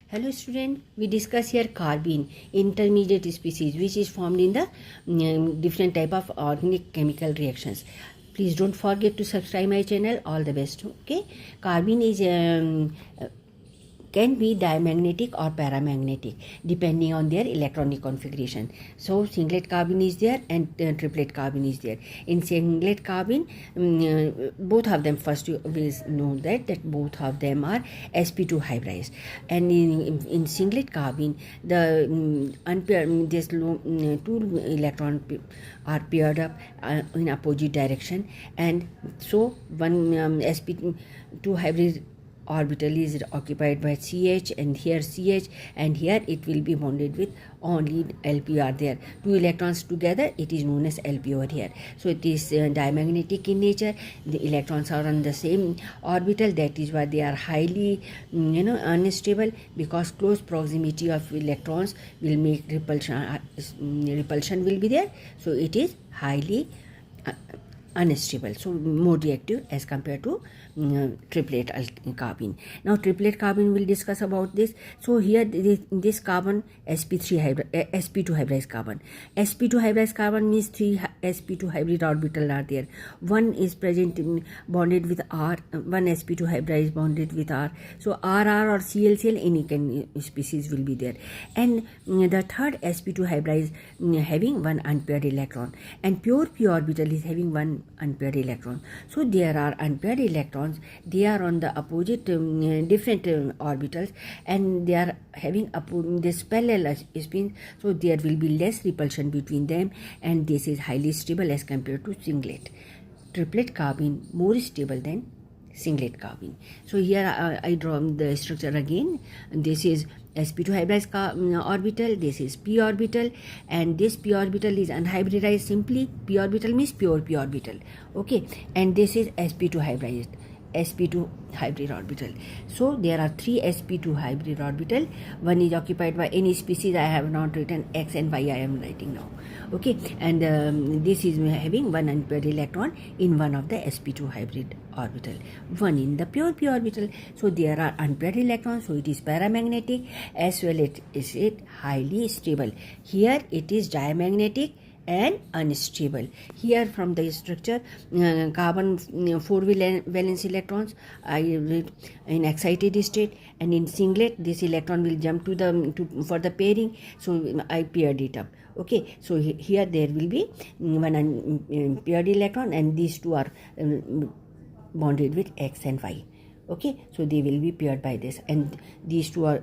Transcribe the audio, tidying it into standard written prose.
Hello student, we discuss here carbene, intermediate species which is formed in the different type of organic chemical reactions. Please don't forget to subscribe my channel. All the best. Okay, carbene is can be diamagnetic or paramagnetic depending on their electronic configuration. So singlet carbene is there and triplet carbene is there. In singlet carbene, both of them, first you will know that both of them are sp2 hybridized, and in singlet carbene the unpaired this two electrons are paired up in opposite direction, and so one sp2 hybrid orbital is occupied by CH, and here CH, and here it will be bonded with only LP are there. Two electrons together, it is known as LP over here. So it is diamagnetic in nature. The electrons are on the same orbital. That is why they are highly unstable, because close proximity of electrons will make repulsion. Repulsion will be there. So it is highly unstable, so more reactive as compared to triplet carbene. Now triplet carbene will discuss about this. So here this carbon sp2 hybridized carbon. sp2 hybridized carbon means three sp2 hybrid orbital are there. One is present in bonded with R, one sp2 hybrid is bonded with R. So RR or CL any species will be there, and the third sp2 hybrid is having one unpaired electron, and pure p orbital is having one unpaired electron. So there are unpaired electrons, they are on the opposite different orbitals, and they are having this parallel spin, so there will be less repulsion between them, and this is highly stable as compared to singlet. Triplet carbene more stable than singlet carbene. So here I draw the structure again. This is sp2 hybridized orbital, this is p orbital, and this p orbital is unhybridized. Simply p orbital means pure p orbital, okay, and this is sp2 hybridized, sp2 hybrid orbital. So there are three sp2 hybrid orbital. One is occupied by any species. I have not written x and y, I am writing now, okay, and this is having one unpaired electron in one of the sp2 hybrid orbital, one in the pure p orbital. So there are unpaired electrons, so it is paramagnetic, as well it is highly stable. Here it is diamagnetic and unstable. Here from the structure, carbon 4 valence electrons I read in excited state, and in singlet this electron will jump to for the pairing, so I paired it up, okay. So here there will be one paired electron, and these two are bonded with X and Y, okay. So they will be paired by this, and these two are